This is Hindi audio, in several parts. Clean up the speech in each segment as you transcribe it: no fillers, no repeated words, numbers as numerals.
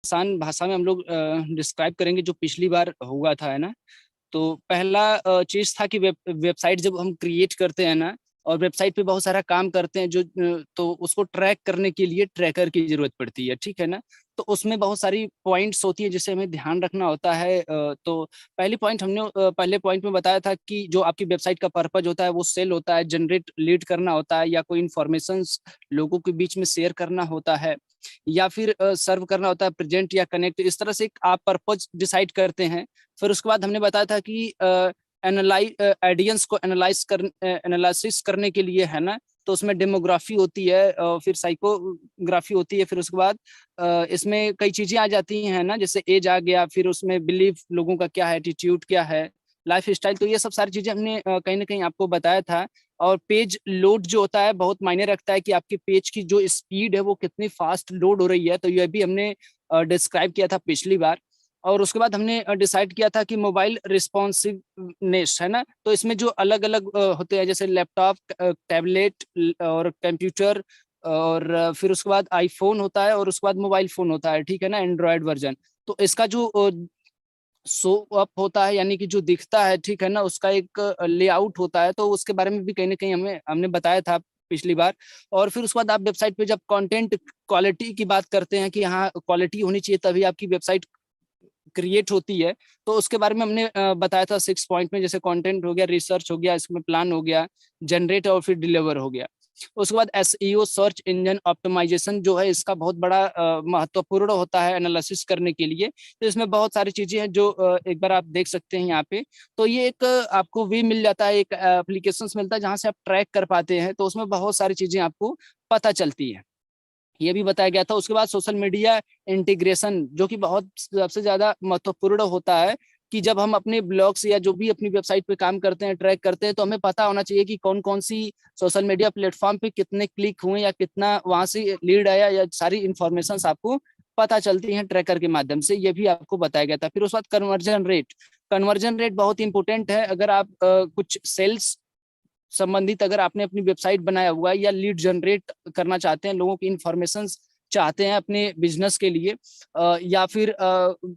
आसान भाषा में हम लोग डिस्क्राइब करेंगे जो पिछली बार हुआ था, है ना। तो पहला चीज था कि वेबसाइट जब हम क्रिएट करते हैं ना, और वेबसाइट पे बहुत सारा काम करते हैं जो तो उसको ट्रैक करने के लिए ट्रैकर की जरूरत पड़ती है, ठीक है ना। तो उसमें बहुत सारी पॉइंट्स होती है जिसे हमें ध्यान रखना होता है। तो पहले पॉइंट में बताया था कि जो आपकी वेबसाइट का पर्पज होता है वो सेल होता है, जनरेट लीड करना होता है, या कोई इंफॉर्मेशन लोगों के बीच में शेयर करना होता है, या फिर सर्व करना होता है, प्रेजेंट या कनेक्ट। इस तरह से आप पर्पज डिसाइड करते हैं। फिर उसके बाद हमने बताया था कि एडियंस को एनालिसिस करने के लिए, है ना, तो उसमें डेमोग्राफी होती है, फिर साइकोग्राफी होती है। फिर उसके बाद इसमें कई चीजें आ जाती हैं, है ना, जैसे एज आ गया, फिर उसमें बिलीफ लोगों का क्या है, एटीट्यूड क्या है, लाइफ स्टाइल। तो ये सब सारी चीजें हमने कहीं ना कहीं आपको बताया था। और पेज लोड जो होता है बहुत मायने रखता है कि आपके पेज की जो स्पीड है वो कितनी फास्ट लोड हो रही है, तो ये भी हमने डिस्क्राइब किया था पिछली बार। और उसके बाद हमने डिसाइड किया था कि मोबाइल रिस्पॉन्सिवनेस, है ना, तो इसमें जो अलग अलग होते हैं जैसे लैपटॉप, टैबलेट और कंप्यूटर, और फिर उसके बाद आईफोन होता है, और उसके बाद मोबाइल फोन होता है, ठीक है ना, एंड्रॉयड वर्जन। तो इसका जो शो अप होता है, यानी कि जो दिखता है, ठीक है ना, उसका एक लेआउट होता है, तो उसके बारे में भी कहीं ना कहीं हमने बताया था पिछली बार। और फिर उसके बाद आप वेबसाइट पे जब कंटेंट क्वालिटी की बात करते हैं कि हाँ क्वालिटी होनी चाहिए तभी आपकी वेबसाइट क्रिएट होती है, तो उसके बारे में हमने बताया था 6 पॉइंट में, जैसे कंटेंट हो गया, रिसर्च हो गया, इसमें प्लान हो गया, जनरेट और फिर डिलीवर हो गया। उसके बाद एसईओ, सर्च इंजन ऑप्टिमाइजेशन जो है इसका बहुत बड़ा महत्वपूर्ण होता है एनालिसिस करने के लिए। तो इसमें बहुत सारी चीजें हैं जो एक बार आप देख सकते हैं यहाँ पे। तो ये एक आपको वे मिल जाता है, एक एप्लीकेशन मिलता है जहाँ से आप ट्रैक कर पाते हैं, तो उसमें बहुत सारी चीजें आपको पता चलती है, ये भी बताया गया था। उसके बाद सोशल मीडिया इंटीग्रेशन जो कि बहुत सबसे ज्यादा महत्वपूर्ण होता है, कि जब हम अपने ब्लॉग्स या जो भी अपनी वेबसाइट पे काम करते हैं, ट्रैक करते हैं, तो हमें पता होना चाहिए कि कौन कौन सी सोशल मीडिया प्लेटफॉर्म पे कितने क्लिक हुए या कितना वहां से लीड आया, या सारी इंफॉर्मेशन आपको पता चलती हैं ट्रैकर के माध्यम से, ये भी आपको बताया गया था। फिर उस बाद कन्वर्जन रेट बहुत इंपॉर्टेंट है। अगर आप कुछ सेल्स संबंधित अगर आपने अपनी वेबसाइट बनाया हुआ है, या लीड जनरेट करना चाहते हैं, लोगों की इंफॉर्मेशन चाहते हैं अपने बिजनेस के लिए, या फिर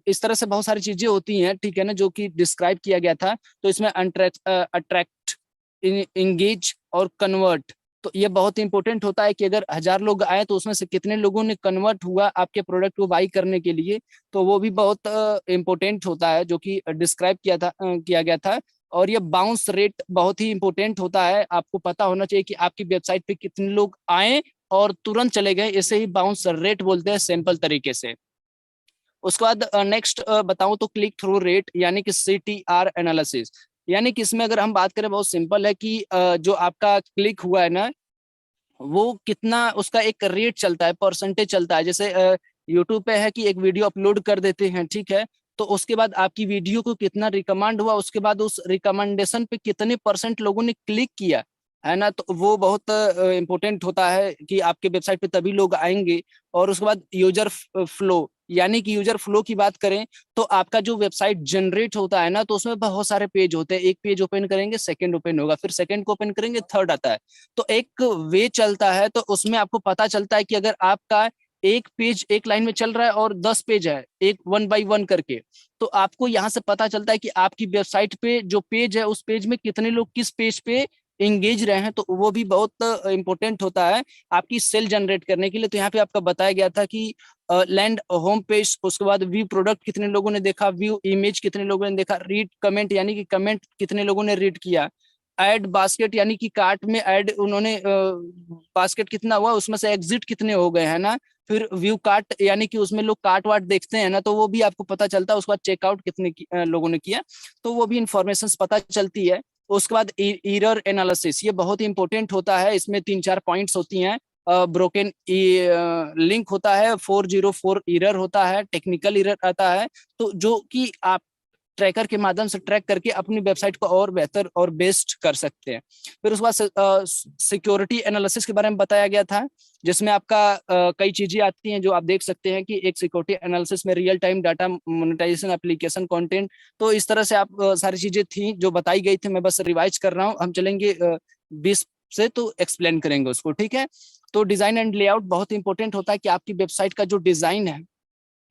इस तरह से बहुत सारी चीजें होती हैं, ठीक है ना, जो कि डिस्क्राइब किया गया था। तो इसमें अट्रैक्ट, इंगेज और कन्वर्ट, तो ये बहुत इंपॉर्टेंट होता है कि अगर 1,000 लोग आए तो उसमें से कितने लोगों ने कन्वर्ट हुआ आपके प्रोडक्ट को बाई करने के लिए, तो वो भी बहुत इंपॉर्टेंट होता है, जो कि डिस्क्राइब किया गया था। और ये बाउंस रेट बहुत ही इंपॉर्टेंट होता है, आपको पता होना चाहिए कि आपकी वेबसाइट पे कितने लोग आए और तुरंत चले गए, इसे ही बाउंस रेट बोलते हैं सिंपल तरीके से। उसके बाद नेक्स्ट बताऊं तो क्लिक थ्रू रेट, यानी कि CTR एनालिसिस। यानी कि इसमें अगर हम बात करें, बहुत सिंपल है कि जो आपका क्लिक हुआ है ना, वो कितना उसका एक रेट चलता है, परसेंटेज चलता है। जैसे यूट्यूब पे है कि एक वीडियो अपलोड कर देते हैं, ठीक है, तो उसके बाद आपकी वीडियो को कितना रिकमेंड हुआ, उसके बाद उस रिकमेंडेशन पे कितने परसेंट लोगों ने क्लिक किया, है ना, तो वो बहुत इंपॉर्टेंट होता है कि आपके वेबसाइट पे तभी लोग आएंगे। और उसके बाद यूजर फ्लो, यानी कि यूजर फ्लो की बात करें, तो आपका जो वेबसाइट जनरेट होता है ना, तो उसमें बहुत सारे पेज होते हैं। एक पेज ओपन करेंगे, सेकंड ओपन होगा, फिर सेकंड को ओपन करेंगे, थर्ड आता है। तो एक वे चलता है, तो उसमें आपको पता चलता है कि अगर आपका एक पेज एक लाइन में चल रहा है और 10 पेज है एक 1 बाई 1 करके, तो आपको यहाँ से पता चलता है कि आपकी वेबसाइट पे जो पेज है उस पेज में कितने लोग किस पेज पे एंगेज रहे हैं, तो वो भी बहुत इंपॉर्टेंट होता है आपकी सेल जनरेट करने के लिए। तो यहाँ पे आपका बताया गया था कि लैंड होम पेज, उसके बाद व्यू प्रोडक्ट कितने लोगों ने देखा, व्यू इमेज कितने लोगों ने देखा, रीड कमेंट यानी कि कमेंट कितने लोगों ने रीड किया, ऐड बास्केट यानी कि कार्ट में ऐड उन्होंने बास्केट कितना हुआ, उसमें से एग्जिट कितने हो गए, है ना। फिर व्यू कार्ट यानी कि उसमें लोग कार्ट वाट देखते हैं ना, तो वो भी आपको पता चलता है। उसके बाद चेकआउट कितने लोगों ने किया, तो वो भी इंफॉर्मेशन पता चलती है। उसके बाद एरर एनालिसिस, ये बहुत इंपॉर्टेंट होता है। इसमें 3-4 पॉइंट्स होती हैं। ब्रोकन लिंक होता है, 404 एरर होता है, टेक्निकल एरर आता है, तो जो कि आप ट्रैकर के माध्यम से ट्रैक करके अपनी वेबसाइट को और बेहतर और बेस्ट कर सकते हैं। फिर उसके बाद सिक्योरिटी एनालिसिस के बारे में बताया गया था, जिसमें आपका कई चीजें आती हैं जो आप देख सकते हैं कि एक सिक्योरिटी एनालिसिस में real time data monetisation, application content, तो इस तरह से आप सारी चीजें थी जो बताई गई थी। मैं बस रिवाइज कर रहा हूँ, हम चलेंगे 20 से तो एक्सप्लेन करेंगे उसको, ठीक है। तो डिजाइन एंड लेआउट बहुत इंपॉर्टेंट होता है कि आपकी वेबसाइट का जो डिजाइन है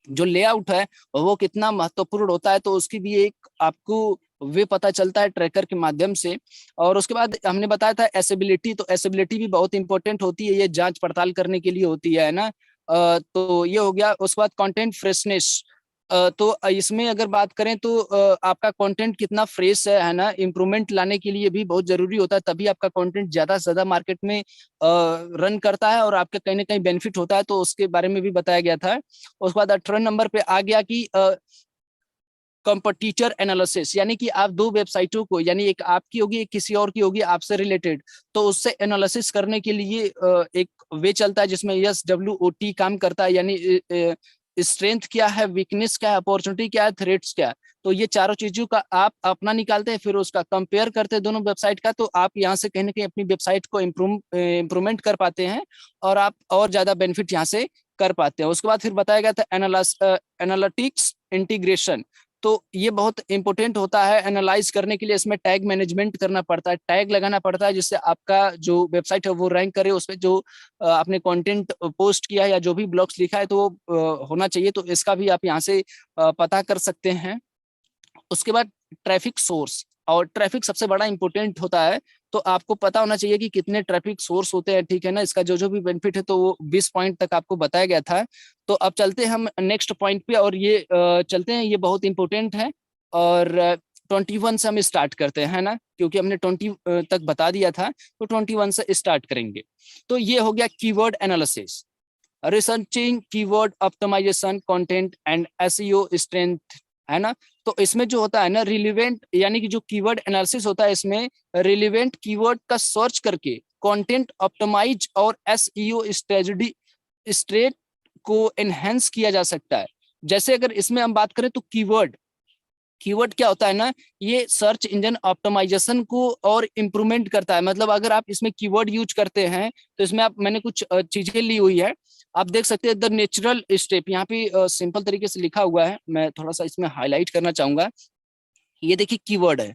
जो लेआउट है वो कितना महत्वपूर्ण होता है, तो उसकी भी एक आपको वे पता चलता है ट्रैकर के माध्यम से। और उसके बाद हमने बताया था एसेबिलिटी, तो एसेबिलिटी भी बहुत इंपॉर्टेंट होती है, ये जांच पड़ताल करने के लिए होती है ना। तो ये हो गया। उसके बाद कंटेंट फ्रेशनेस, तो इसमें अगर बात करें तो आपका कंटेंट कितना फ्रेश है ना, इम्प्रूवमेंट लाने के लिए भी बहुत जरूरी होता है, तभी आपका कंटेंट ज्यादा से ज्यादा मार्केट में रन करता है और आपका कहीं ना कहीं बेनिफिट होता है, तो उसके बारे में भी बताया गया था। उसके बाद 18 नंबर पे आ गया कि कंपटीटर एनालिसिस, यानी कि आप दो वेबसाइटों को, यानी एक आपकी होगी एक किसी और की होगी आपसे रिलेटेड, तो उससे एनालिसिस करने के लिए एक वे चलता है जिसमें SWOT काम करता है, यानी स्ट्रेंथ क्या है, वीकनेस क्या है, अपॉर्चुनिटी क्या है, थ्रेट्स क्या है। तो ये चारों चीजों का आप अपना निकालते हैं, फिर उसका कंपेयर करते हैं दोनों वेबसाइट का, तो आप यहाँ से कहीं ना कहीं अपनी वेबसाइट को इम्प्रूवमेंट कर पाते हैं और आप और ज्यादा बेनिफिट यहाँ से कर पाते हैं। उसके बाद फिर बताया गया था एनालिटिक्स इंटीग्रेशन, तो ये बहुत इंपॉर्टेंट होता है एनालाइज करने के लिए। इसमें टैग मैनेजमेंट करना पड़ता है, टैग लगाना पड़ता है, जिससे आपका जो वेबसाइट है वो रैंक करे, उसमें जो आपने कंटेंट पोस्ट किया है या जो भी ब्लॉग्स लिखा है तो वो होना चाहिए, तो इसका भी आप यहाँ से पता कर सकते हैं। उसके बाद ट्रैफिक सोर्स, और ट्रैफिक सबसे बड़ा इंपॉर्टेंट होता है, तो आपको पता होना चाहिए कि कितने ट्रैफिक सोर्स होते हैं, ठीक है ना। इसका जो जो भी बेनिफिट है तो वो 20 पॉइंट तक आपको बताया गया था। तो अब चलते हैं हम नेक्स्ट पॉइंट पे, और ये चलते हैं, ये बहुत इंपॉर्टेंट है। और 21 से हम स्टार्ट करते हैं ना, क्योंकि हमने 20 तक बता दिया था, तो 21 से स्टार्ट करेंगे। तो ये हो गया keyword analysis, researching, keyword optimisation, content and SEO strength, है ना। तो इसमें जो होता है ना रिलेवेंट, यानी कि जो कीवर्ड एनालिसिस होता है इसमें रिलेवेंट कीवर्ड का सर्च करके कंटेंट ऑप्टिमाइज और एसईओ स्ट्रेटजी स्ट्रेट को एनहेंस किया जा सकता है। जैसे अगर इसमें हम बात करें तो कीवर्ड, कीवर्ड क्या होता है ना, ये सर्च इंजन ऑप्टिमाइजेशन को और इम्प्रूवमेंट करता है। मतलब अगर आप इसमें कीवर्ड यूज करते हैं तो इसमें आप, मैंने कुछ चीजें ली हुई है, आप देख सकते हैं द नेचुरल स्टेप, यहाँ पे सिंपल तरीके से लिखा हुआ है, मैं थोड़ा सा इसमें हाईलाइट करना चाहूंगा। ये देखिए कीवर्ड है,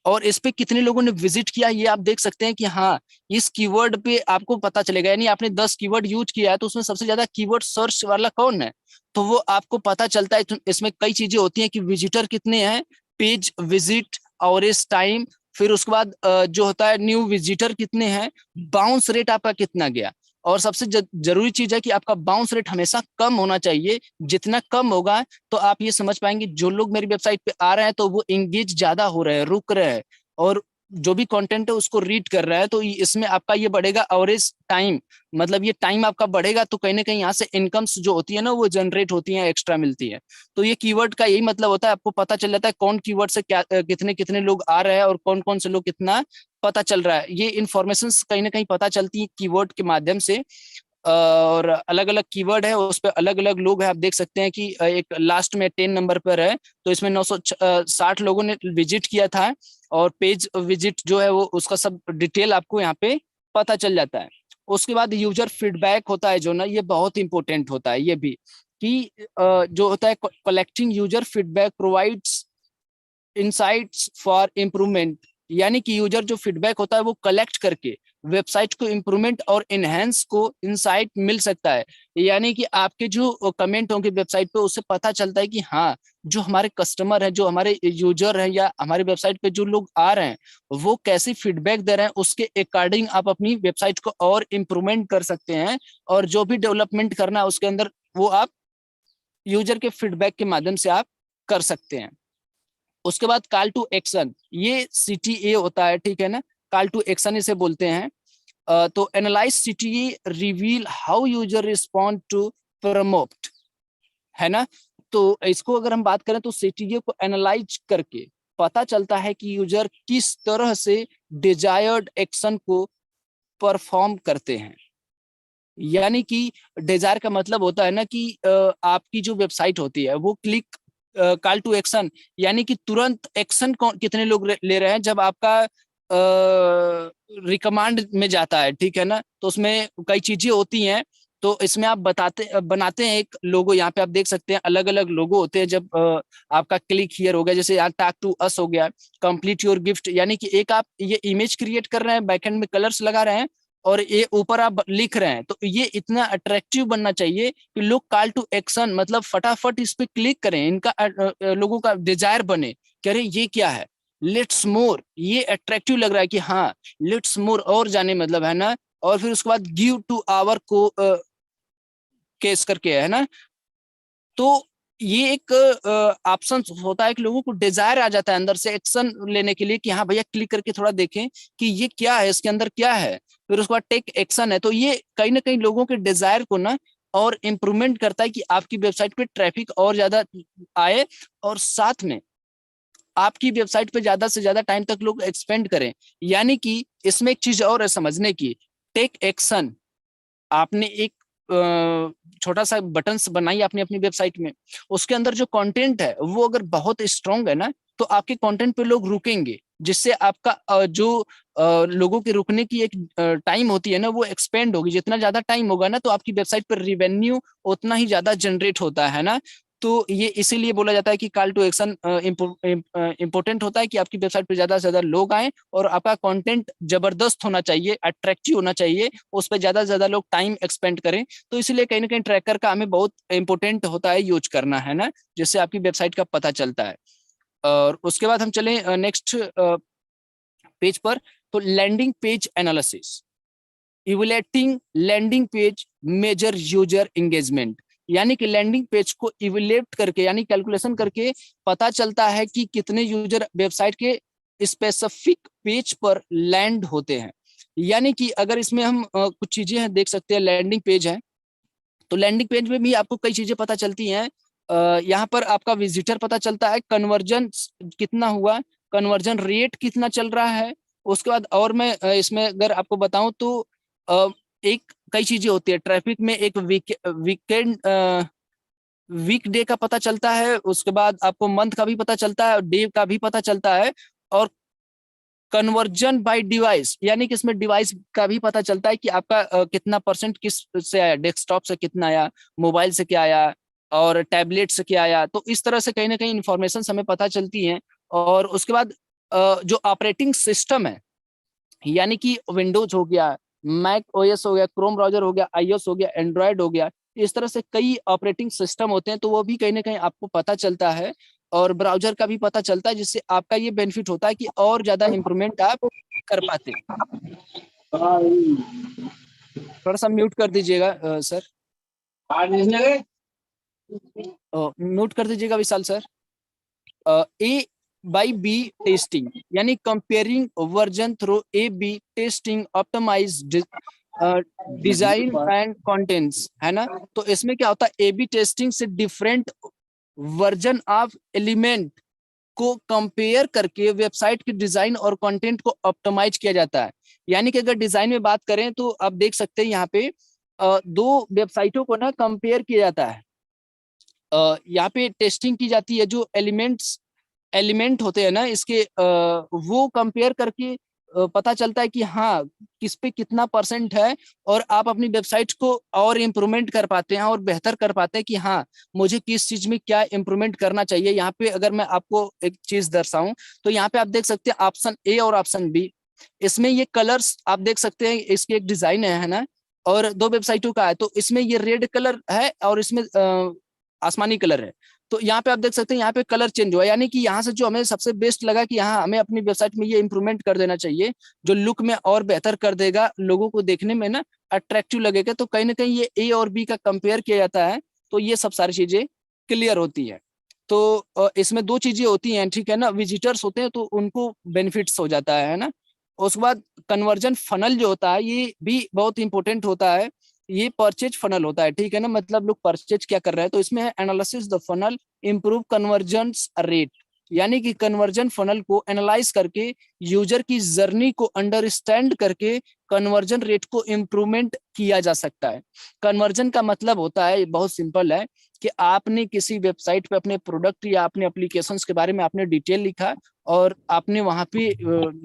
और इस पे कितने लोगों ने विजिट किया ये आप देख सकते हैं कि हाँ, इस कीवर्ड पे आपको पता चलेगा, यानी आपने 10 कीवर्ड यूज किया है तो उसमें सबसे ज्यादा कीवर्ड सर्च वाला कौन है, तो वो आपको पता चलता है। तो इसमें कई चीजें होती हैं कि विजिटर कितने हैं, पेज विजिट, एवरेज टाइम, फिर उसके बाद जो होता है न्यू विजिटर कितने हैं, बाउंस रेट आपका कितना गया, और सबसे जरूरी चीज है कि आपका बाउंस रेट हमेशा कम होना चाहिए। जितना कम होगा तो आप ये समझ पाएंगे जो लोग मेरी वेबसाइट पे आ रहे हैं तो वो एंगेज ज्यादा हो रहे हैं, रुक रहे हैं, और जो भी कंटेंट है उसको रीड कर रहा है, तो इसमें आपका ये बढ़ेगा एवरेज टाइम, मतलब ये टाइम आपका बढ़ेगा, तो कहीं ना कहीं यहाँ से इनकम्स जो होती है ना वो जनरेट होती है, एक्स्ट्रा मिलती है। तो ये कीवर्ड का यही मतलब होता है, आपको पता चल जाता है कौन कीवर्ड से क्या कितने कितने लोग आ रहे हैं और कौन कौन से लोग कितना पता चल रहा है। ये इन्फॉर्मेशन कहीं ना कहीं पता चलती है कीवर्ड के माध्यम से। और अलग अलग कीवर्ड है, उस पर अलग अलग लोग हैं, आप देख सकते हैं कि एक लास्ट में 10 नंबर पर है, तो इसमें 960 लोगों ने विजिट किया था, और पेज विजिट जो है वो उसका सब डिटेल आपको यहाँ पे पता चल जाता है। उसके बाद यूजर फीडबैक होता है जो ना, ये बहुत इंपॉर्टेंट होता है ये भी, कि जो होता है collecting user feedback provides insights for improvement, यानी कि यूजर जो फीडबैक होता है वो कलेक्ट करके वेबसाइट को इम्प्रूवमेंट और इनहेंस को इनसाइट मिल सकता है। यानी कि आपके जो कमेंट होंगे वेबसाइट पे उससे पता चलता है कि हाँ, जो हमारे कस्टमर हैं, जो हमारे यूजर हैं, या हमारे वेबसाइट पे जो लोग आ रहे हैं वो कैसी फीडबैक दे रहे हैं, उसके अकॉर्डिंग आप अपनी वेबसाइट को और इम्प्रूवमेंट कर सकते हैं, और जो भी डेवलपमेंट करना है उसके अंदर वो आप यूजर के फीडबैक के माध्यम से आप कर सकते हैं। उसके बाद कॉल टू एक्शन, ये CTA होता है, ठीक है ना, कॉल टू एक्शन इसे बोलते हैं। तो analyse CTA reveal how user respond to promote, है ना। तो इसको अगर हम बात करें तो CTA को एनालाइज करके पता चलता है कि यूजर किस तरह से डिजायर्ड एक्शन को परफॉर्म करते हैं। यानी कि डिजायर का मतलब होता है ना कि आपकी जो वेबसाइट होती है वो क्लिक कॉल टू एक्शन, यानी कि तुरंत एक्शन कितने लोग ले रहे हैं जब आपका रिकमांड में जाता है, ठीक है ना। तो उसमें कई चीजें होती हैं, तो इसमें आप बनाते हैं एक लोगो, यहाँ पे आप देख सकते हैं अलग अलग लोगो होते हैं। जब आपका क्लिक हियर हो गया, जैसे यहाँ टैग टू अस हो गया, कंप्लीट योर गिफ्ट, यानी कि एक आप ये इमेज क्रिएट कर रहे हैं, बैकएंड में कलर्स लगा रहे हैं, और ये ऊपर आप लिख रहे हैं, तो ये इतना अट्रैक्टिव बनना चाहिए कि लोग कॉल टू एक्शन, मतलब फटाफट इस पे क्लिक करें, इनका लोगों का डिजायर बने कि अरे ये क्या है, लेट्स मोर, ये अट्रैक्टिव लग रहा है कि हाँ लेट्स मोर, और जाने, मतलब है ना। और फिर उसके बाद गिव टू आवर को केस करके है ना। तो ये एक ऑप्शन होता है कि लोगों को डिजायर आ जाता है अंदर से एक्शन लेने के लिए कि हाँ भैया क्लिक करके थोड़ा देखें कि ये क्या है, इसके अंदर क्या है, फिर उसके बाद टेक एक्शन है। तो ये कहीं ना कहीं लोगों के डिजायर को ना और इम्प्रूवमेंट करता है कि आपकी वेबसाइट पे ट्रैफिक और ज्यादा आए, और साथ में आपकी वेबसाइट पे ज्यादा से ज्यादा टाइम तक लोग एक्सपेंड करें। यानी कि इसमें एक चीज और है समझने की, टेक एक्शन। आपने एक छोटा सा बटन बनाई आपने अपनी वेबसाइट में, उसके अंदर जो कंटेंट है वो अगर बहुत स्ट्रांग है ना, तो आपके कंटेंट पे लोग रुकेंगे, जिससे आपका जो लोगों के रुकने की एक टाइम होती है ना, वो एक्सपेंड होगी। जितना ज्यादा टाइम होगा ना, तो आपकी वेबसाइट पर रिवेन्यू उतना ही ज्यादा जनरेट होता है ना। तो ये इसीलिए बोला जाता है कि कॉल टू एक्शन इंपॉर्टेंट होता है, कि आपकी वेबसाइट पे ज्यादा से ज्यादा लोग आए और आपका कंटेंट जबरदस्त होना चाहिए, अट्रैक्टिव होना चाहिए, उस पर ज्यादा से ज्यादा लोग टाइम एक्सपेंड करें। तो इसलिए कहीं ना कहीं ट्रैकर का हमें बहुत इंपॉर्टेंट होता है यूज करना, है ना, जिससे आपकी वेबसाइट का पता चलता है। और उसके बाद हम चलें नेक्स्ट पेज पर। तो landing page analysis, evaluating landing page measure user engagement. यानी कि लैंडिंग पेज को इवैल्यूएट करके, यानी कैलकुलेशन करके पता चलता है कि कितने यूजर वेबसाइट के स्पेसिफिक पेज पर लैंड होते हैं। यानी कि अगर इसमें हम कुछ चीजें हैं देख सकते हैं, लैंडिंग पेज है, तो लैंडिंग पेज में भी आपको कई चीजें पता चलती हैं। यहाँ पर आपका विजिटर पता चलता है, कन्वर्जन कितना हुआ, कन्वर्जन रेट कितना चल रहा है। उसके बाद और मैं इसमें अगर आपको बताऊं तो एक कई चीजें होती है ट्रैफिक में, एक वीकेंड वीक डे का पता चलता है, उसके बाद आपको मंथ का भी पता चलता है और डे का भी पता चलता है। और कन्वर्जन बाय डिवाइस, यानी कि इसमें डिवाइस का भी पता चलता है कि आपका कितना परसेंट किस से आया, डेस्कटॉप से कितना आया, मोबाइल से क्या आया, और टैबलेट से क्या आया। तो इस तरह से कहीं ना कहीं इंफॉर्मेशन हमें पता चलती हैं। और उसके बाद जो ऑपरेटिंग सिस्टम है, यानी कि विंडोज हो गया, मैक ओएस हो गया, क्रोम ब्राउजर हो गया, आईओएस हो गया, एंड्रॉयड हो गया, इस तरह से कई ऑपरेटिंग सिस्टम होते हैं, तो वो भी कहीं ना कहीं आपको पता चलता है। और ब्राउजर का भी पता चलता है, जिससे आपका ये बेनिफिट होता है कि और ज्यादा इंप्रूवमेंट आप कर पाते हैं। थोड़ा सा म्यूट कर दीजिएगा सर, म्यूट कर दीजिएगा Vishal sir. A by B testing, यानी comparing version through A B testing optimize design and contents, है ना। तो इसमें क्या होता है, ए बी टेस्टिंग से डिफरेंट वर्जन ऑफ एलिमेंट को कंपेयर करके वेबसाइट के डिजाइन और कंटेंट को ऑप्टिमाइज किया जाता है। यानी कि अगर डिजाइन में बात करें तो आप देख सकते हैं यहाँ पे दो वेबसाइटों को ना कंपेयर किया जाता है। यहाँ पे टेस्टिंग की जाती है, जो एलिमेंट होते हैं ना इसके, वो कंपेयर करके पता चलता है कि हाँ किस पे कितना परसेंट है, और आप अपनी वेबसाइट को और इम्प्रूवमेंट कर पाते हैं और बेहतर कर पाते हैं कि हाँ मुझे किस चीज में क्या इम्प्रूवमेंट करना चाहिए। यहाँ पे अगर मैं आपको एक चीज दर्शाऊं, तो यहाँ पे आप देख सकते हैं ऑप्शन ए और ऑप्शन बी, इसमें ये कलर्स आप देख सकते हैं, इसकी एक डिजाइन है ना, और दो वेबसाइटों का है। तो इसमें ये रेड कलर है और इसमें आसमानी कलर है। तो यहाँ पे आप देख सकते हैं यहाँ पे कलर चेंज हुआ, यानी कि यहाँ से जो हमें सबसे बेस्ट लगा कि यहाँ हमें अपनी वेबसाइट में ये इंप्रूवमेंट कर देना चाहिए, जो लुक में और बेहतर कर देगा, लोगों को देखने में ना अट्रैक्टिव लगेगा। तो कहीं ना कहीं ये ए और बी का कंपेयर किया जाता है, तो ये सब सारी चीजें क्लियर होती है। तो इसमें दो चीजें होती हैं, ठीक है ना, विजिटर्स होते हैं तो उनको बेनिफिट्स हो जाता है ना। उसके बाद कन्वर्जन फनल जो होता है ये भी बहुत इंपॉर्टेंट होता है। ये परचेज फनल होता है, ठीक है ना, मतलब लोग परचेज क्या कर रहे हैं। तो इसमें है analysis the funnel, improve conversion rate, यानी कि कन्वर्जन फनल को एनालाइज करके यूजर की जर्नी को अंडरस्टैंड करके कन्वर्जन रेट को इम्प्रूवमेंट किया जा सकता है। कन्वर्जन का मतलब होता है, बहुत सिंपल है, कि आपने किसी वेबसाइट पे अपने प्रोडक्ट या अपने एप्लीकेशंस के बारे में आपने डिटेल लिखा और आपने वहां पे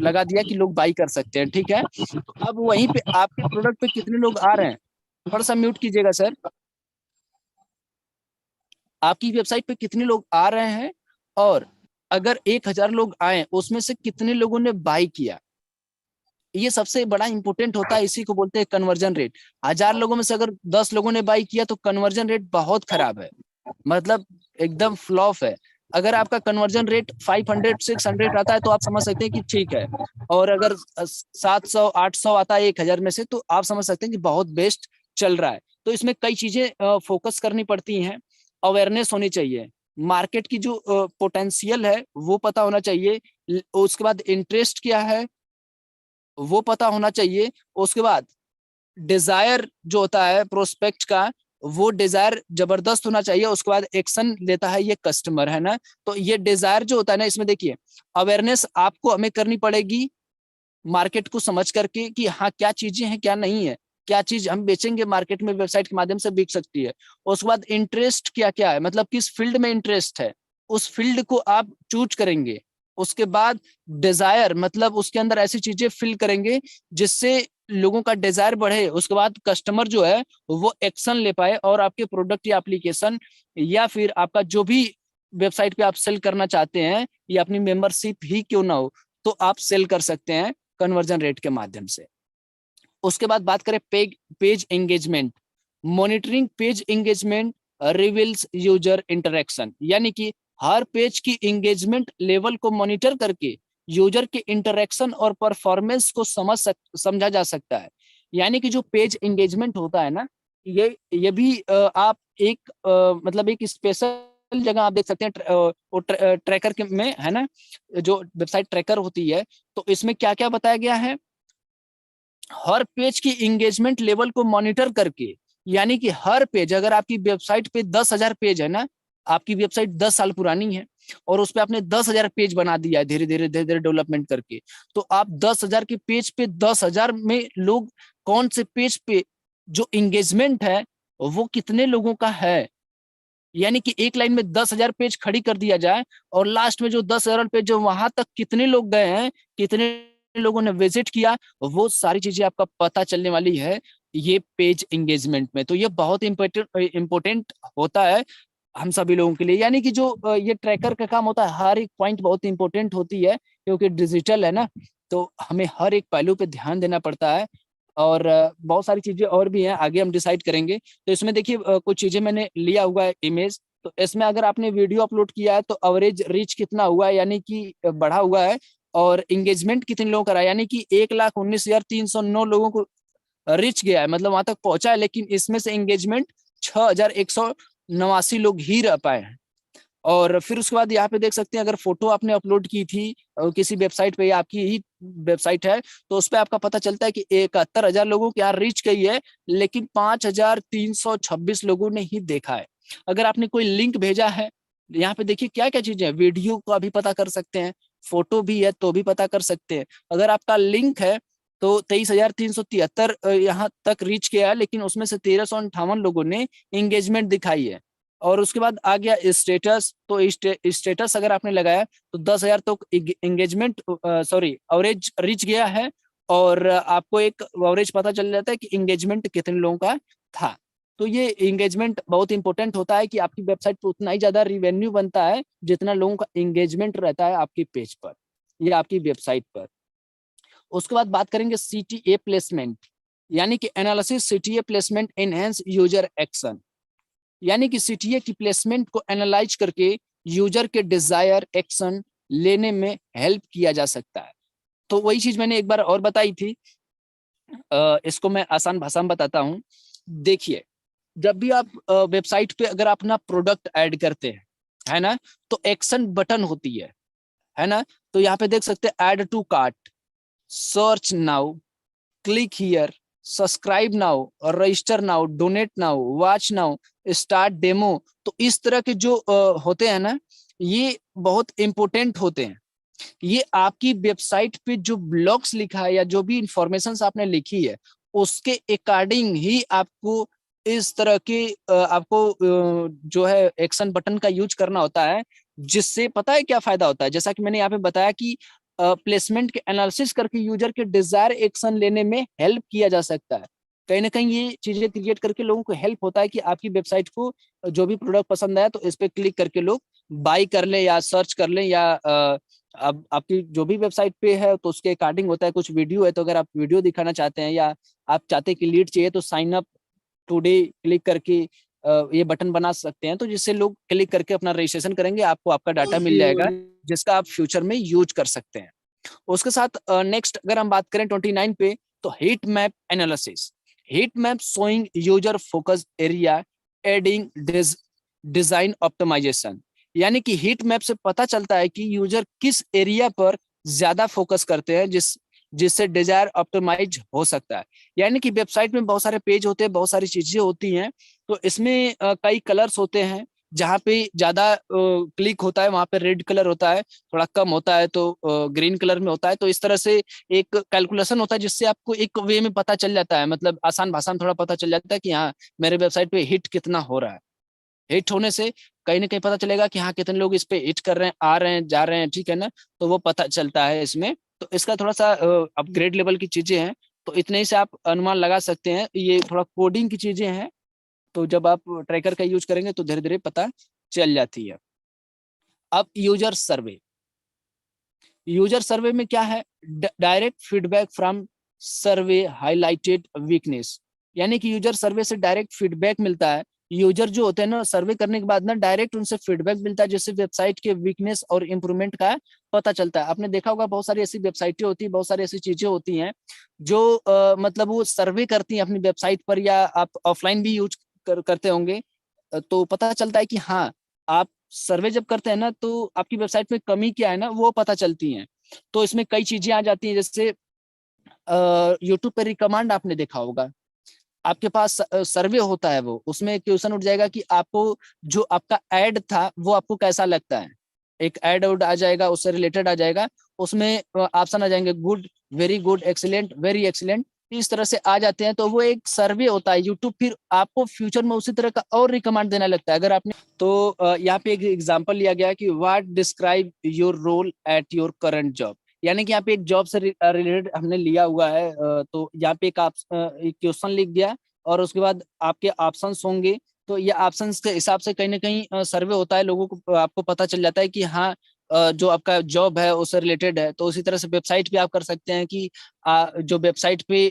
लगा दिया कि लोग बाई कर सकते हैं, ठीक है। तो अब वहीं पे आपके प्रोडक्ट पे कितने लोग आ रहे हैं, थोड़ा सा म्यूट कीजिएगा सर, आपकी वेबसाइट पे कितने लोग आ रहे हैं, और अगर 1,000 लोग आए उसमें से कितने लोगों ने बाई किया, ये सबसे बड़ा इंपॉर्टेंट होता है, इसी को बोलते हैं कन्वर्जन रेट। 1000 लोगों में से अगर 10 लोगों ने बाई किया तो कन्वर्जन रेट बहुत खराब है, मतलब एकदम फ्लॉप है। अगर आपका कन्वर्जन रेट 500 600 आता है तो आप समझ सकते हैं कि ठीक है, और अगर 700 800 आता है 1000 में से, तो आप समझ सकते हैं कि बहुत बेस्ट चल रहा है। तो इसमें कई चीजें फोकस करनी पड़ती हैं। अवेयरनेस होनी चाहिए, मार्केट की जो पोटेंशियल है वो पता होना चाहिए, उसके बाद इंटरेस्ट क्या है वो पता होना चाहिए, उसके बाद डिजायर जो होता है प्रोस्पेक्ट का, वो डिजायर जबरदस्त होना चाहिए, उसके बाद एक्शन लेता है ये कस्टमर, है ना। तो ये डिजायर जो होता है ना, इसमें देखिए अवेयरनेस आपको हमें करनी पड़ेगी मार्केट को समझ करके कि हाँ क्या चीजें हैं क्या नहीं है, क्या चीज हम बेचेंगे मार्केट में वेबसाइट के माध्यम से बिक सकती है। उसके बाद इंटरेस्ट क्या क्या है, मतलब किस फील्ड में इंटरेस्ट है, उस फील्ड को आप चूज करेंगे। उसके बाद डिजायर, मतलब उसके अंदर ऐसी चीजें फिल करेंगे जिससे लोगों का डिजायर बढ़े, उसके बाद कस्टमर जो है वो एक्शन ले पाए और आपके प्रोडक्ट या एप्लीकेशन या फिर आपका जो भी वेबसाइट पे आप सेल करना चाहते हैं या अपनी मेंबरशिप ही क्यों ना हो, तो आप सेल कर सकते हैं कन्वर्जन रेट के माध्यम से। उसके बाद बात करें page engagement, monitoring page engagement reveals user interaction, यानी कि हर पेज की एंगेजमेंट लेवल को मॉनिटर करके यूजर के इंटरेक्शन और परफॉर्मेंस को समझा जा सकता है। यानी कि जो पेज एंगेजमेंट होता है ना, ये भी आप एक मतलब एक स्पेशल जगह आप देख सकते हैं, वो ट्रैकर के में है ना, जो वेबसाइट ट्रैकर होती है, तो इसमें क्या क्या बताया गया है, हर पेज की एंगेजमेंट लेवल को मॉनिटर करके, यानी कि हर पेज, अगर आपकी वेबसाइट पे 10,000 पेज है ना, आपकी वेबसाइट 10 साल पुरानी है और उस पर आपने 10,000 पेज बना दिया है धीरे धीरे डेवलपमेंट करके, तो आप 10,000 के पेज पे 10,000 में लोग कौन से पेज पे जो एंगेजमेंट है वो कितने लोगों का है, यानी कि एक लाइन में 10,000 पेज खड़ी कर दिया जाए और लास्ट में जो 10,000 पेज जो वहां तक कितने लोग गए हैं, कितने लोगों ने विजिट किया, वो सारी चीजें आपका पता चलने वाली है ये पेज एंगेजमेंट में। तो ये बहुत इंपॉर्टेंट होता है हम सभी लोगों के लिए, यानी कि जो ये ट्रैकर का काम होता है, हर एक पॉइंट बहुत इंपॉर्टेंट होती है क्योंकि डिजिटल है ना, तो हमें हर एक पहलू पे ध्यान देना पड़ता है। और बहुत सारी चीजें और भी हैं, आगे हम डिसाइड करेंगे। तो इसमें देखिए कुछ चीजें मैंने लिया हुआ है इमेज, तो इसमें अगर आपने वीडियो अपलोड किया है तो एवरेज रीच कितना हुआ है, यानी कि बढ़ा हुआ है, और एंगेजमेंट कितने लोगों का रहा, यानी कि 1,19,309 लोगों को रीच गया है, मतलब वहां तक पहुंचा है, लेकिन इसमें से एंगेजमेंट 6,189 लोग ही रह पाए हैं। और फिर उसके बाद यहाँ पे देख सकते हैं, अगर फोटो आपने अपलोड की थी किसी वेबसाइट पे या आपकी ही वेबसाइट है, तो उस पर आपका पता चलता है कि 71,000 लोगों के यहाँ रीच गई है, लेकिन 5,326 लोगों ने ही देखा है। अगर आपने कोई लिंक भेजा है, यहाँ पे देखिए क्या क्या चीजें हैं, वीडियो का भी पता कर सकते हैं, फोटो भी है तो भी पता कर सकते हैं। अगर आपका लिंक है तो 23,373 यहाँ तक रीच किया है, लेकिन उसमें से 1,358 लोगों ने एंगेजमेंट दिखाई है। और उसके बाद आ गया स्टेटस, तो स्टेटस अगर आपने लगाया तो 10,000 तो एंगेजमेंट सॉरी एवरेज रीच गया है, और आपको एक एवरेज पता चल जाता है कि एंगेजमेंट कितने लोगों का था। तो ये एंगेजमेंट बहुत इंपॉर्टेंट होता है कि आपकी वेबसाइट पर उतना ही ज्यादा रिवेन्यू बनता है जितना लोगों का एंगेजमेंट रहता है आपकी पेज पर या आपकी वेबसाइट पर। उसके बाद बात करेंगे सीटीए प्लेसमेंट, यानी कि analysis CTA placement enhance user action, यानी कि सीटीए की प्लेसमेंट को एनालाइज करके यूजर के डिजायर एक्शन लेने में हेल्प किया जा सकता है। तो वही चीज मैंने एक बार और बताई थी, इसको मैं आसान भाषा में बताता हूँ। देखिए, जब भी आप वेबसाइट पे अगर अपना प्रोडक्ट ऐड करते हैं, है ना, तो एक्शन बटन होती है ना, तो यहाँ पे देख सकते हैं add to cart, search now, click here, subscribe now, और register now, donate now, watch now, start demo. तो इस तरह के जो होते हैं ना, ये बहुत इंपॉर्टेंट होते हैं। ये आपकी वेबसाइट पे जो ब्लॉग्स लिखा है या जो भी इंफॉर्मेशन आपने लिखी है उसके अकॉर्डिंग ही आपको इस तरह के आपको जो है एक्शन बटन का यूज करना होता है, जिससे पता है क्या फायदा होता है, जैसा कि मैंने यहाँ पे बताया कि प्लेसमेंट के एनालिसिस करके यूजर के डिजायर एक्शन लेने में हेल्प किया जा सकता है। कहीं ना कहीं ये चीजें क्रिएट करके लोगों को हेल्प होता है कि आपकी वेबसाइट को जो भी प्रोडक्ट पसंद आया तो इस पे क्लिक करके लोग बाई कर ले या सर्च कर ले या अब आपकी जो भी वेबसाइट पे है तो उसके अकॉर्डिंग होता है, कुछ वीडियो है तो अगर आप वीडियो दिखाना चाहते हैं या आप चाहते हैं कि लीड चाहिए तो साइन अप टुडे क्लिक करके ये बटन बना सकते हैं, तो जिससे लोग क्लिक करके अपना रजिस्ट्रेशन करेंगे, आपको आपका डाटा मिल जाएगा जिसका आप फ्यूचर में यूज कर सकते हैं। उसके साथ नेक्स्ट अगर हम बात करें 29 पे, तो heat map analysis. Heat map showing user focus area aiding design optimisation. यानी कि हीट मैप से पता चलता है कि यूजर किस एरिया पर ज्यादा फोकस करते हैं जिससे डिजायर ऑप्टिमाइज हो सकता है। यानी कि वेबसाइट में बहुत सारे पेज होते हैं, बहुत सारी चीजें होती हैं, तो इसमें कई कलर्स होते हैं। जहाँ पे ज्यादा क्लिक होता है वहां पे रेड कलर होता है, थोड़ा कम होता है तो ग्रीन कलर में होता है। तो इस तरह से एक कैलकुलेशन होता है जिससे आपको एक वे में पता चल जाता है, मतलब आसान भाषा में थोड़ा पता चल जाता है कि हाँ मेरे वेबसाइट पे हिट कितना हो रहा है। हिट होने से कहीं ना कहीं पता चलेगा कि हाँ कितने लोग इस पे हिट कर रहे हैं, आ रहे हैं, जा रहे हैं, ठीक है ना। तो वो पता चलता है इसमें। तो इसका थोड़ा सा अपग्रेड लेवल की चीजें हैं, तो इतने ही से आप अनुमान लगा सकते हैं। ये थोड़ा कोडिंग की चीजें हैं, तो जब आप ट्रैकर का यूज करेंगे तो धीरे धीरे पता चल जाती है। अब यूजर सर्वे। यूजर सर्वे में क्या है, direct feedback from survey highlighted weakness. यानी कि यूजर सर्वे से डायरेक्ट फीडबैक मिलता है। यूजर जो होते हैं ना, सर्वे करने के बाद ना डायरेक्ट उनसे फीडबैक मिलता है, जिससे वेबसाइट के वीकनेस और इंप्रूवमेंट का पता चलता है। आपने देखा होगा बहुत सारी ऐसी वेबसाइटें होती है, बहुत सारी ऐसी चीजें होती हैं जो मतलब वो सर्वे करती हैं अपनी वेबसाइट पर, या आप ऑफलाइन भी यूज करते होंगे। तो पता चलता है कि हाँ, आप सर्वे जब करते हैं ना तो आपकी वेबसाइट में कमी क्या है ना वो पता चलती है। तो इसमें कई चीजें आ जाती हैं, जैसे यूट्यूब पे रिकमांड आपने देखा होगा। आपके पास सर्वे होता है, वो उसमें क्वेश्चन उठ जाएगा कि आपको जो आपका एड था वो आपको कैसा लगता है। एक एड उड आ जाएगा, उससे रिलेटेड आ जाएगा। उसमें ऑप्शन आ जाएंगे good, very good, excellent, very excellent, इस तरह से आ जाते हैं। तो वो एक सर्वे होता है। यूट्यूब फिर आपको फ्यूचर में उसी तरह का और रिकमांड देना लगता है। अगर आपने तो यहाँ पे एक एग्जांपल लिया गया कि what describe your role at your current job. यानी कि यहाँ पे एक जॉब से रिलेटेड हमने लिया हुआ है। तो यहाँ पे एक क्वेश्चन लिख दिया और उसके बाद आपके ऑप्शंस होंगे। तो ये ऑप्शंस के हिसाब से कहीं ना कहीं सर्वे होता है, लोगों को आपको पता चल जाता है कि हाँ जो आपका जॉब है उससे रिलेटेड है। तो उसी तरह से वेबसाइट पे आप कर सकते हैं कि जो वेबसाइट पे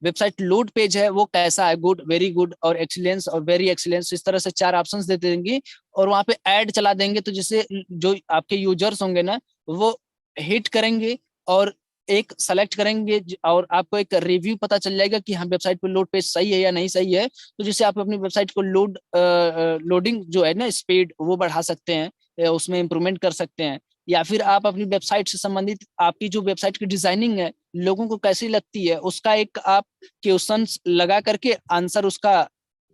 वेबसाइट लोड पेज है वो कैसा है, गुड, वेरी गुड और एक्सीलेंस और वेरी एक्सीलेंस, इस तरह से चार ऑप्शंस दे देंगे और वहां पे ऐड चला देंगे। तो जिससे जो आपके यूजर्स होंगे ना वो हिट करेंगे और एक सेलेक्ट करेंगे और आपको एक रिव्यू पता चल जाएगा कि हाँ वेबसाइट पे लोड पेज सही है या नहीं सही है। तो जिससे आप अपनी वेबसाइट को लोडिंग जो है ना स्पीड वो बढ़ा सकते हैं, उसमें इंप्रूवमेंट कर सकते हैं। या फिर आप अपनी वेबसाइट से संबंधित आपकी जो वेबसाइट की डिजाइनिंग है लोगों को कैसी लगती है उसका एक आप क्वेश्चन लगा करके आंसर उसका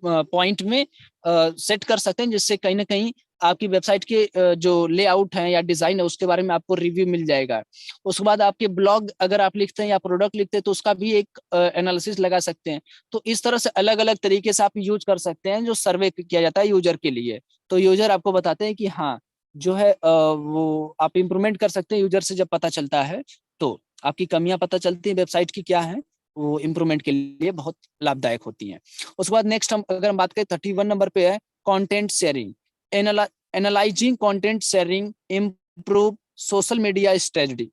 पॉइंट में सेट कर सकते हैं, जिससे कहीं ना कहीं आपकी वेबसाइट के जो लेआउट है या डिजाइन है उसके बारे में आपको रिव्यू मिल जाएगा। उसके बाद आपके ब्लॉग अगर आप लिखते हैं या प्रोडक्ट लिखते हैं तो उसका भी एक एनालिसिस लगा सकते हैं। तो इस तरह से अलग अलग तरीके से आप यूज कर सकते हैं जो सर्वे किया जाता है यूजर के लिए। तो यूजर आपको बताते हैं कि हाँ जो है वो आप इंप्रूवमेंट कर सकते हैं। यूजर से जब पता चलता है तो आपकी कमियां पता चलती हैं वेबसाइट की क्या है, वो इंप्रूवमेंट के लिए बहुत लाभदायक होती हैं। उसके बाद नेक्स्ट हम अगर हम बात करें 31 नंबर पे है content sharing. Analysing content sharing improve social media strategy.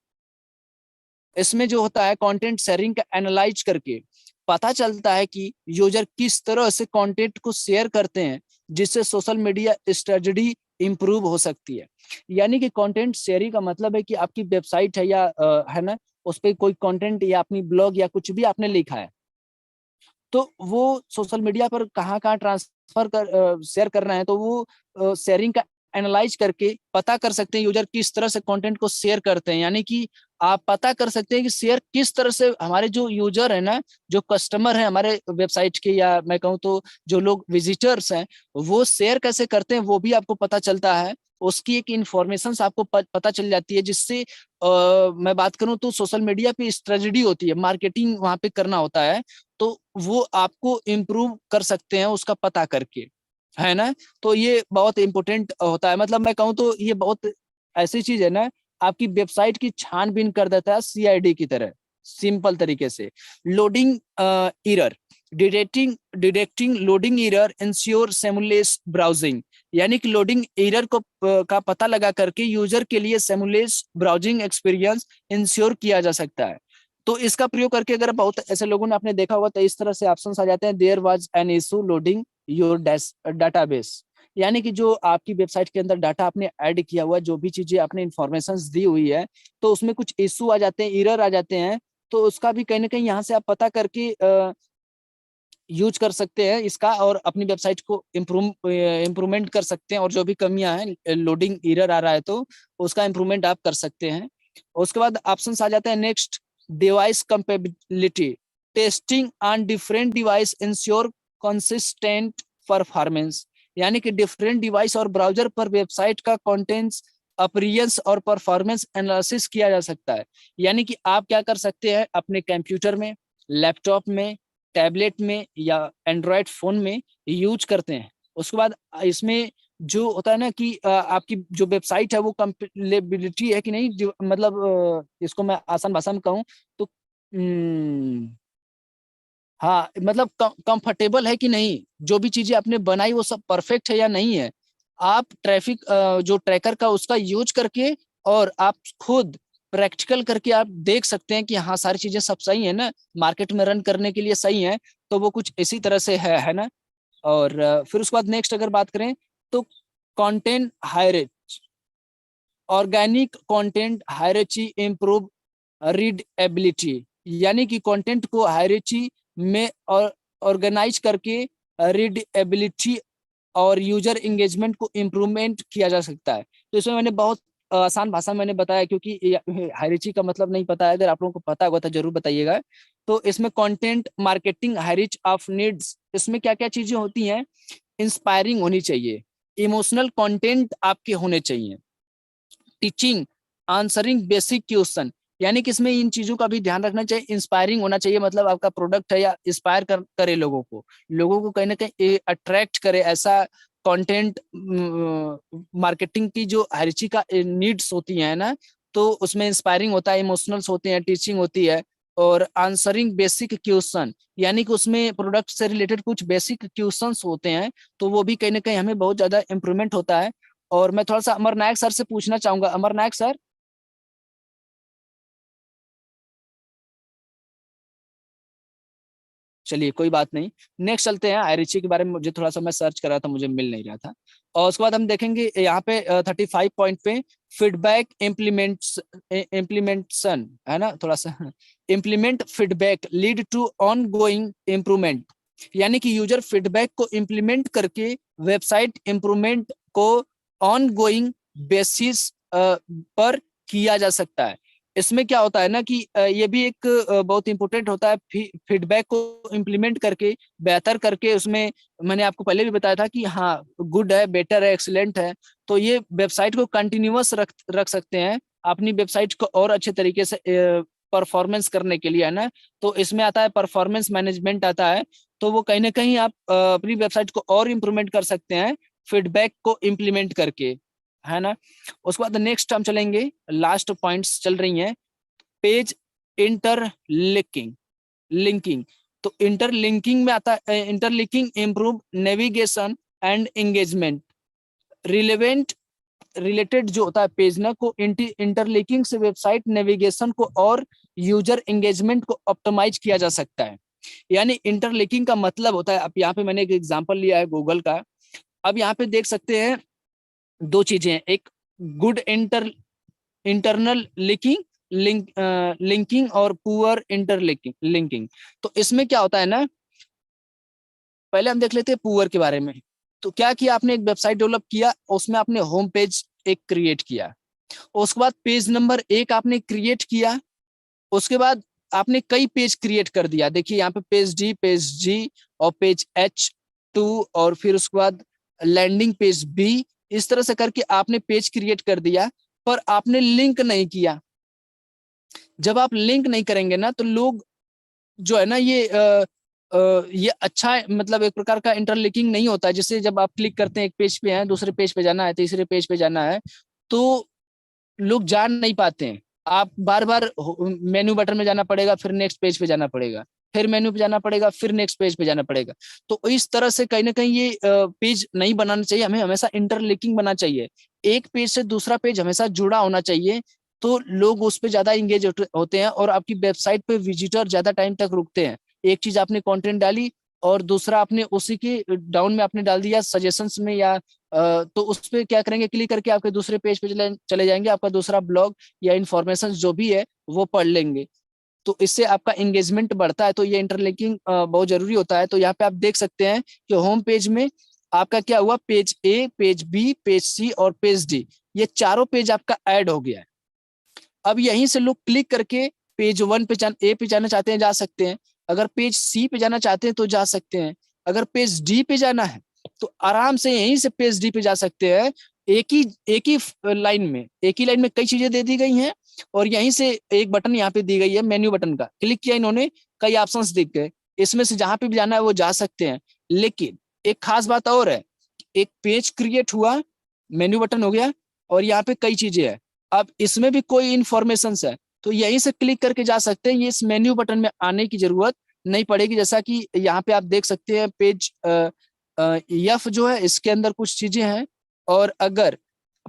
इसमें जो होता है कंटेंट शेयरिंग का एनालाइज करके पता चलता है कि यूजर किस तरह से कंटेंट को शेयर करते हैं जिससे सोशल मीडिया स्ट्रेटजी इंप्रूव हो सकती है। यानी कि कंटेंट शेयरिंग का मतलब है कि आपकी वेबसाइट है या है ना, उस पर कोई कंटेंट या अपनी ब्लॉग या कुछ भी आपने लिखा है तो वो सोशल मीडिया पर कहाँ कहाँ ट्रांसफर कर शेयर करना है। तो वो शेयरिंग का एनालाइज करके पता कर सकते हैं यूजर किस तरह से कंटेंट को शेयर करते हैं। यानी कि आप पता कर सकते हैं कि शेयर किस तरह से हमारे जो यूजर है ना, जो कस्टमर है हमारे वेबसाइट के, या मैं कहूँ तो जो लोग विजिटर्स हैं वो शेयर कैसे करते हैं वो भी आपको पता चलता है। उसकी एक इंफॉर्मेशन आपको पता चल जाती है, जिससे मैं बात करूं तो सोशल मीडिया पे स्ट्रेटजी होती है, मार्केटिंग वहां पे करना होता है। तो वो आपको इम्प्रूव कर सकते हैं उसका पता करके, है ना। तो ये बहुत इंपॉर्टेंट होता है। मतलब मैं कहूँ तो ये बहुत ऐसी चीज है ना, आपकी वेबसाइट की छानबीन कर देता है सीआईडी की तरह, सिंपल तरीके से। Loading error. Detecting loading error ensure seamless browsing, यानी कि लोडिंग एरर को का पता लगा करके यूजर के लिए सेमुलेस ब्राउजिंग एक्सपीरियंस इंश्योर किया जा सकता है। तो इसका प्रयोग करके अगर बहुत ऐसे लोगों ने आपने देखा होगा तो इस तरह से ऑप्शंस आ जाते हैं, there was an issue loading your database, यानी कि जो आपकी वेबसाइट के अंदर डाटा आपने ऐड किया हुआ, जो भी चीजें आपने इंफॉर्मेशन दी हुई है, तो उसमें कुछ इशू आ जाते हैं, एरर आ जाते हैं, तो उसका भी कहीं ना कहीं यहाँ से आप पता करके यूज कर सकते हैं इसका, और अपनी वेबसाइट को इम्प्रूवमेंट कर सकते हैं, और जो भी कमियां हैं, लोडिंग एरर आ रहा है तो उसका इम्प्रूवमेंट आप कर सकते हैं। उसके बाद ऑप्शन आ जाते हैं next, device compatibility testing on different device ensure consistent performance, यानी कि डिफरेंट डिवाइस और ब्राउजर पर वेबसाइट का कंटेंट्स अपीयरेंस और परफॉर्मेंस एनालिसिस किया जा सकता है। यानी कि आप क्या कर सकते हैं, अपने कंप्यूटर में, लैपटॉप में, टैबलेट में या एंड्रॉयड फोन में यूज करते हैं। उसके बाद इसमें जो होता है ना कि आपकी जो वेबसाइट है वो कंपेटिबिलिटी है कि नहीं, जो मतलब इसको मैं आसान भाषा में कहूँ तो हाँ, मतलब कंफर्टेबल है कि नहीं, जो भी चीजें आपने बनाई वो सब परफेक्ट है या नहीं है। आप ट्रैफिक जो ट्रैकर का उसका यूज करके और आप खुद प्रैक्टिकल करके आप देख सकते हैं कि हाँ सारी चीजें सब सही है ना, मार्केट में रन करने के लिए सही है। तो वो कुछ इसी तरह से है ना। और फिर उसके बाद नेक्स्ट अगर बात करें तो content hierarchy organic content hierarchy improve readability, यानी कि कंटेंट को हायरेची में और ऑर्गेनाइज करके रीडेबिलिटी और यूजर एंगेजमेंट को इम्प्रूवमेंट किया जा सकता है। तो इसमें मैंने बहुत आसान भाषा में मैंने बताया, क्योंकि हायरिची का मतलब नहीं पता है, अगर आप लोगों को पता होगा तो जरूर बताइएगा। तो इसमें कंटेंट मार्केटिंग हायरिच ऑफ नीड्स, इसमें क्या क्या चीजें होती हैं, इंस्पायरिंग होनी चाहिए, इमोशनल कंटेंट आपके होने चाहिए, टीचिंग आंसरिंग बेसिक क्वेश्चन, यानी कि इसमें इन चीजों का भी ध्यान रखना चाहिए, इंस्पायरिंग होना चाहिए, मतलब आपका प्रोडक्ट है या इंस्पायर करे लोगों को कहीं ना कहीं अट्रैक्ट करे ऐसा कंटेंट। मार्केटिंग की जो हर का नीड्स होती है ना, तो उसमें इंस्पायरिंग होता है, इमोशनल्स होते हैं, टीचिंग होती है, और आंसरिंग बेसिक क्वेश्चन, यानी कि उसमें प्रोडक्ट से रिलेटेड कुछ बेसिक क्वेश्चंस होते हैं, तो वो भी कहीं ना कहीं हमें बहुत ज्यादा इंप्रूवमेंट होता है। और मैं थोड़ा सा अमर नायक सर से पूछना चाहूंगा, अमर नायक सर। चलिए कोई बात नहीं, नेक्स्ट चलते हैं, आयरिची के बारे में मुझे थोड़ा सा मैं सर्च कर रहा था, मुझे मिल नहीं रहा था। और उसके बाद हम देखेंगे यहाँ पे 35 पॉइंट पे फीडबैक इम्प्लीमेंटेशन है ना, थोड़ा सा implement feedback lead to ongoing improvement, यानी कि यूजर फीडबैक को इम्प्लीमेंट करके वेबसाइट इम्प्रूवमेंट को ऑन गोइंग बेसिस पर किया जा सकता है। इसमें क्या होता है ना कि ये भी एक बहुत इंपॉर्टेंट होता है, फीडबैक को इम्प्लीमेंट करके बेहतर करके उसमें, मैंने आपको पहले भी बताया था कि हाँ गुड है, बेटर है, एक्सीलेंट है, तो ये वेबसाइट को कंटिन्यूअस रख सकते हैं अपनी वेबसाइट को और अच्छे तरीके से परफॉर्मेंस करने के लिए, है ना। तो इसमें आता है परफॉर्मेंस मैनेजमेंट आता है, तो वो कहीं ना कहीं आप अपनी वेबसाइट को और इम्प्रूवमेंट कर सकते हैं फीडबैक को इम्प्लीमेंट करके, है ना। उसके बाद नेक्स्ट हम चलेंगे, लास्ट पॉइंट्स चल रही हैं, पेज इंटरलिंकिंग लिंकिंग। तो इंटरलिंकिंग में आता है, interlinking improve navigation and engagement, relevant related जो होता है पेज ना को इंटरलिंकिंग से वेबसाइट नेविगेशन को और यूजर एंगेजमेंट को ऑप्टिमाइज किया जा सकता है। यानी इंटरलिंकिंग का मतलब होता है, अब यहाँ पे मैंने एक एग्जांपल लिया है गूगल का। अब यहाँ पे देख सकते हैं दो चीजें हैं, एक गुड इंटरनल लिंकिंग और पुअर लिंकिंग। तो इसमें क्या होता है ना, पहले हम देख लेते हैं पुअर के बारे में। तो क्या किया आपने, एक वेबसाइट डेवलप किया, उसमें आपने होम पेज एक क्रिएट किया, उसके बाद पेज नंबर 1 आपने क्रिएट किया, उसके बाद आपने कई पेज क्रिएट कर दिया, देखिए यहाँ पे पेज जी और पेज H2, और फिर उसके बाद लैंडिंग पेज बी, इस तरह से करके आपने पेज क्रिएट कर दिया, पर आपने लिंक नहीं किया। जब आप लिंक नहीं करेंगे ना तो लोग जो है ना ये अच्छा मतलब एक प्रकार का इंटरलिंकिंग नहीं होता है, जिससे जब आप क्लिक करते हैं एक पेज पे है, दूसरे पेज पे जाना है, तीसरे पेज पे जाना है, तो लोग जान नहीं पाते हैं। आप बार बार मेन्यू बटन में जाना पड़ेगा, फिर नेक्स्ट पेज पे जाना पड़ेगा। फिर मेन्यू पे जाना पड़ेगा, फिर नेक्स्ट पेज पे जाना पड़ेगा। तो इस तरह से कहीं ना कहीं ये पेज नहीं बनाना चाहिए, हमें हमेशा इंटरलिंकिंग बनना चाहिए, एक पेज से दूसरा पेज हमेशा जुड़ा होना चाहिए, तो लोग उस पर ज्यादा इंगेज होते हैं और आपकी वेबसाइट पे विजिटर ज्यादा टाइम तक रुकते हैं। एक चीज आपने कंटेंट डाली और दूसरा आपने उसी के डाउन में आपने डाल दिया सजेशंस में या तो उस पर क्या करेंगे, क्लिक करके आपके दूसरे पेज पे चले जाएंगे, आपका दूसरा ब्लॉग या इंफॉर्मेशन जो भी है वो पढ़ लेंगे। तो इससे आपका एंगेजमेंट बढ़ता है, तो ये इंटरलिंकिंग बहुत जरूरी होता है। तो यहाँ पे आप देख सकते हैं कि होम पेज में आपका क्या हुआ, पेज ए, पेज बी, पेज सी और पेज डी, ये चारों पेज आपका ऐड हो गया है। अब यहीं से लोग क्लिक करके पेज वन पे ए पे जाना चाहते हैं जा सकते हैं, अगर पेज सी पे जाना चाहते हैं तो जा सकते हैं, अगर पेज डी पे जाना है तो आराम से यहीं से पेज डी पे जा सकते हैं। एक ही लाइन में, एक ही लाइन में कई चीजें दे दी गई हैं और यहीं से एक बटन यहाँ पे दी गई है मेन्यू बटन का, क्लिक किया इन्होंने, कई ऑप्शंस दिख गए, इसमें से जहां पे भी जाना है वो जा सकते हैं। लेकिन एक खास बात और है, एक पेज क्रिएट हुआ, मेन्यू बटन हो गया और यहाँ पे कई चीजें हैं, अब इसमें भी कोई इंफॉर्मेशन है तो यहीं से क्लिक करके जा सकते हैं, ये इस मेन्यू बटन में आने की जरूरत नहीं पड़ेगी। जैसा कि यहाँ पे आप देख सकते हैं पेज एफ जो है इसके अंदर कुछ चीजें हैं, और अगर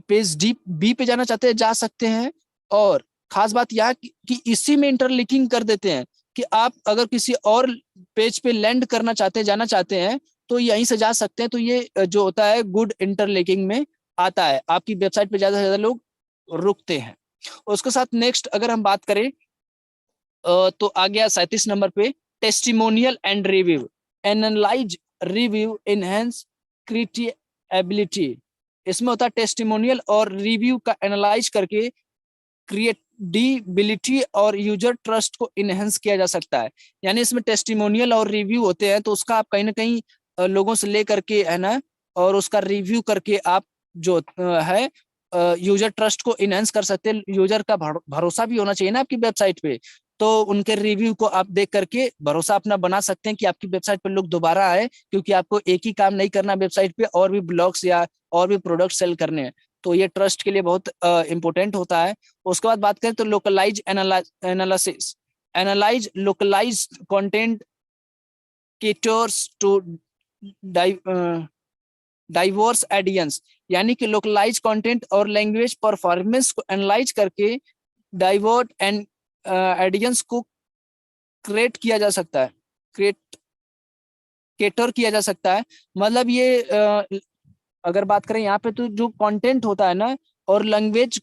पेज डी बी पे जाना चाहते हैं जा सकते हैं। और खास बात यह कि इसी में इंटरलिंकिंग कर देते हैं कि आप अगर किसी और पेज पे लैंड करना चाहते हैं, जाना चाहते हैं तो यहीं से जा सकते हैं। तो ये जो होता है गुड इंटरलिंकिंग में आता है, आपकी वेबसाइट पे ज्यादा से ज्यादा लोग रुकते हैं। उसके साथ नेक्स्ट अगर हम बात करें तो आ गया 37 नंबर पे, testimonial and review, analyze, review, enhance credibility. इसमें होता है टेस्टिमोनियल और रिव्यू का एनालाइज करके क्रिएटिबिलिटी और यूजर ट्रस्ट को इनहेंस किया जा सकता है। यानी इसमें टेस्टिमोनियल और रिव्यू होते हैं तो उसका आप कहीं ना कहीं लोगों से ले करके है ना, और उसका रिव्यू करके आप जो है यूजर ट्रस्ट को इनहेंस कर सकते हैं। यूजर का भरोसा भी होना चाहिए ना आपकी वेबसाइट पे, तो उनके रिव्यू को आप देख करके भरोसा अपना बना सकते हैं कि आपकी वेबसाइट पर लोग दोबारा आए, क्योंकि आपको एक ही काम नहीं करना वेबसाइट पे, और भी ब्लॉग्स या और भी प्रोडक्ट सेल करने हैं। तो ये ट्रस्ट के लिए बहुत इंपॉर्टेंट होता है। उसके बाद बात करें तो localise analysis, analyse localise content caters to diverse audience, यानी कि लोकलाइज कंटेंट और लैंग्वेज परफॉर्मेंस को एनालाइज करके डाइवर्ट एंड ऑडियंस को क्रिएट किया जा सकता है, क्रिएट केटर किया जा सकता है। मतलब ये अगर बात करें यहाँ पे तो जो कंटेंट होता है ना और लैंग्वेज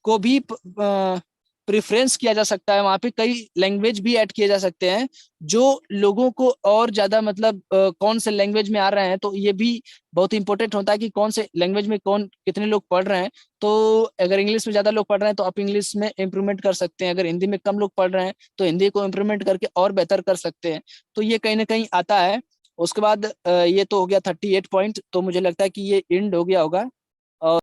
को भी प्रेफरेंस किया जा सकता है, वहां पे कई लैंग्वेज भी ऐड किए जा सकते हैं जो लोगों को और ज्यादा मतलब कौन से लैंग्वेज में आ रहे हैं, तो ये भी बहुत इंपॉर्टेंट होता है कि कौन से लैंग्वेज में कौन कितने लोग पढ़ रहे हैं। तो अगर इंग्लिश में ज्यादा लोग पढ़ रहे हैं तो आप इंग्लिश में इम्प्रूवमेंट कर सकते हैं, अगर हिंदी में कम लोग पढ़ रहे हैं तो हिंदी को इम्प्रूवमेंट करके और बेहतर कर सकते हैं। तो ये कहीं ना कहीं आता है। उसके बाद ये तो हो गया 38 पॉइंट, तो मुझे लगता है कि ये एंड हो गया होगा। और